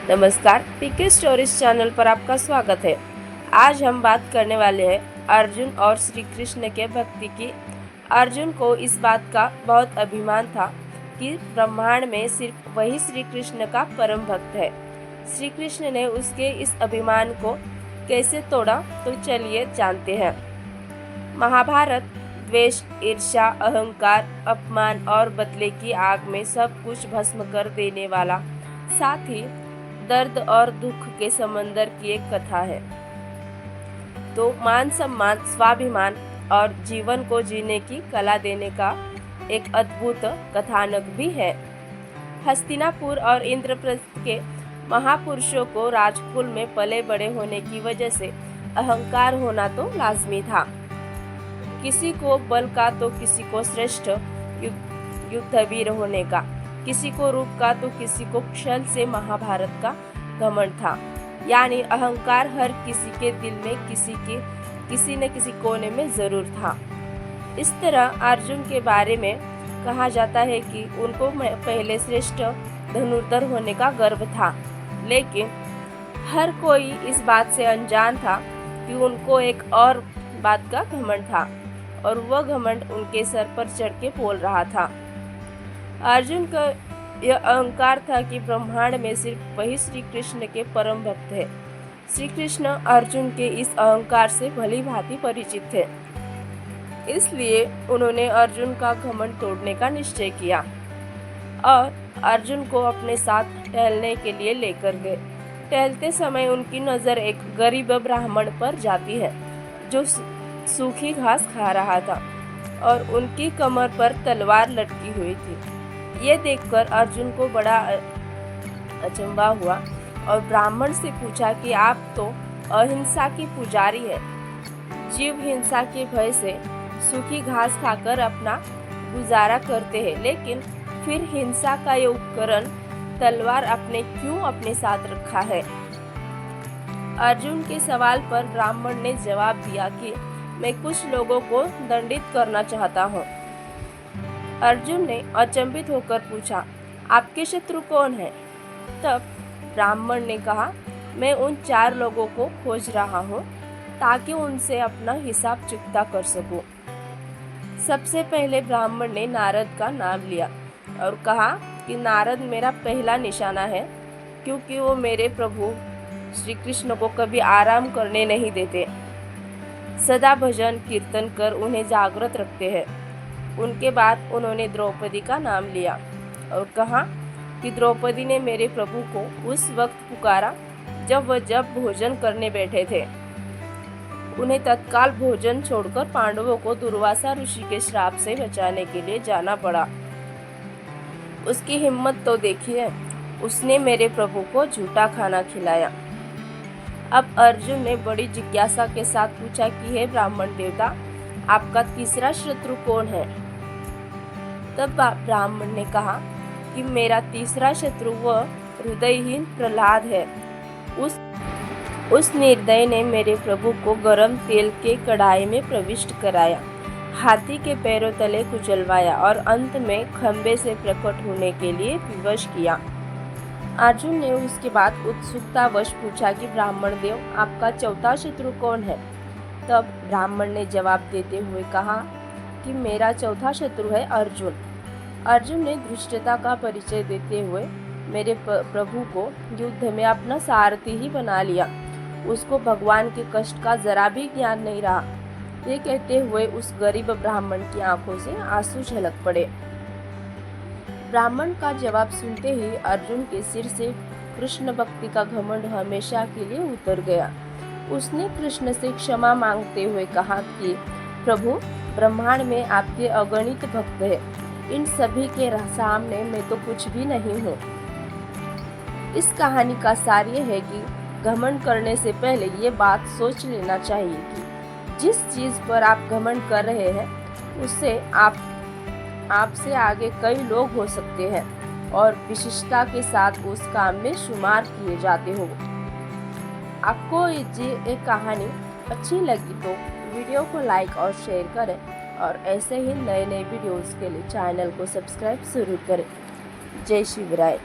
नमस्कार, पीके stories channel पर आपका स्वागत है। आज हम बात करने वाले हैं अर्जुन और श्री कृष्ण के भक्ति की। अर्जुन को इस बात का बहुत अभिमान था कि ब्रह्मांड में सिर्फ वही श्री कृष्ण का परम भक्त है। श्री कृष्ण ने उसके इस अभिमान को कैसे तोड़ा, तो चलिए जानते हैं। महाभारत द्वेष, ईर्ष्या, अहंकार, अपमान और बदले की आग में सब कुछ भस्म कर देने वाला, साथ ही दर्द और दुख के समंदर की एक कथा है। तो मान सम्मान, स्वाभिमान और जीवन को जीने की कला देने का एक अद्भुत कथानक भी है। हस्तिनापुर और इंद्रप्रस्थ के महापुरुषों को राजकुल में पले बड़े होने की वजह से अहंकार होना तो लाजमी था। किसी को बल का तो किसी को श्रेष्ठ युद्धवीर होने का, किसी को रूप का तो किसी को छल से महाभारत का घमंड था। यानी अहंकार हर किसी के दिल में किसी न किसी कोने में जरूर था। इस तरह अर्जुन के बारे में कहा जाता है कि उनको पहले श्रेष्ठ धनुर्धर होने का गर्व था, लेकिन हर कोई इस बात से अनजान था कि उनको एक और बात का घमंड था, और वह घमंड उनके सर पर चढ़ के बोल रहा था। अर्जुन का यह अहंकार था कि ब्रह्मांड में सिर्फ वही श्री कृष्ण के परम भक्त है। श्री कृष्ण अर्जुन के इस अहंकार से भली भांति परिचित थे, इसलिए उन्होंने अर्जुन का घमंड तोड़ने का निश्चय किया और अर्जुन को अपने साथ टहलने के लिए लेकर गए। टहलते समय उनकी नज़र एक गरीब ब्राह्मण पर जाती है जो सूखी घास खा रहा था और उनकी कमर पर तलवार लटकी हुई थी। ये देखकर अर्जुन को बड़ा अचंभा हुआ और ब्राह्मण से पूछा कि आप तो अहिंसा की पुजारी हैं, जीव हिंसा के भय से सूखी घास खाकर अपना गुजारा करते हैं, लेकिन फिर हिंसा का ये उपकरण तलवार आपने क्यों अपने साथ रखा है? अर्जुन के सवाल पर ब्राह्मण ने जवाब दिया कि मैं कुछ लोगों को दंडित करना चाहता हूँ। अर्जुन ने अचंभित होकर पूछा, आपके शत्रु कौन है? तब ब्राह्मण ने कहा, मैं उन 4 लोगों को खोज रहा हूँ ताकि उनसे अपना हिसाब चुकता कर सकूं। सबसे पहले ब्राह्मण ने नारद का नाम लिया और कहा कि नारद मेरा पहला निशाना है, क्योंकि वो मेरे प्रभु श्री कृष्ण को कभी आराम करने नहीं देते, सदा भजन कीर्तन कर उन्हें जागृत रखते हैं। उनके बाद उन्होंने द्रौपदी का नाम लिया और कहा कि द्रौपदी ने मेरे प्रभु को उस वक्त पुकारा जब भोजन करने बैठे थे। उन्हें तत्काल भोजन छोड़कर पांडवों को दुर्वासा ऋषि के श्राप से बचाने के लिए जाना पड़ा। उसकी हिम्मत तो देखिए, उसने मेरे प्रभु को झूठा खाना खिलाया। अब अर्जुन ने बड़ी जिज्ञासा के साथ पूछा कि हे ब्राह्मण देवता, आपका तीसरा शत्रु कौन है? तब ब्राह्मण ने कहा कि मेरा तीसरा शत्रु वह हृदयहीन प्रहलाद है। उस निर्दय ने मेरे प्रभु को गरम तेल के कढ़ाई में प्रविष्ट कराया, हाथी के पैरों तले कुचलवाया और अंत में खंबे से प्रकट होने के लिए विवश किया। अर्जुन ने उसके बाद उत्सुकतावश पूछा कि ब्राह्मण देव, आपका चौथा शत्रु कौन है? तब ब्राह्मण ने जवाब देते हुए कहा कि मेरा चौथा शत्रु है अर्जुन। अर्जुन ने धृष्टता का परिचय देते हुए मेरे प्रभु को युद्ध में अपना सारथी ही बना लिया। उसको भगवान के कष्ट का जरा भी ज्ञान नहीं रहा। ये कहते हुए उस गरीब ब्राह्मण की आंखों से आंसू झलक पड़े। ब्राह्मण का जवाब सुनते ही अर्जुन के सिर से कृष्ण भक्ति का घमंड हमेशा के लिए उतर गया। उसने कृष्ण से क्षमा मांगते हुए कहा कि प्रभु, ब्रह्मांड में आपके अगणित भक्त हैं, इन सभी के सामने मैं तो कुछ भी नहीं हूँ। इस कहानी का सार ये है कि घमंड करने से पहले ये बात सोच लेना चाहिए कि जिस चीज़ पर आप घमंड कर रहे हैं उससे आपसे आगे कई लोग हो सकते हैं और विशिष्टता के साथ उस काम में शुमार किए जाते हो। आपको ये कहानी अच्छी लगी तो वीडियो को लाइक और शेयर करें और ऐसे ही नए वीडियोस के लिए चैनल को सब्सक्राइब जरूर करें। जय शिवराय।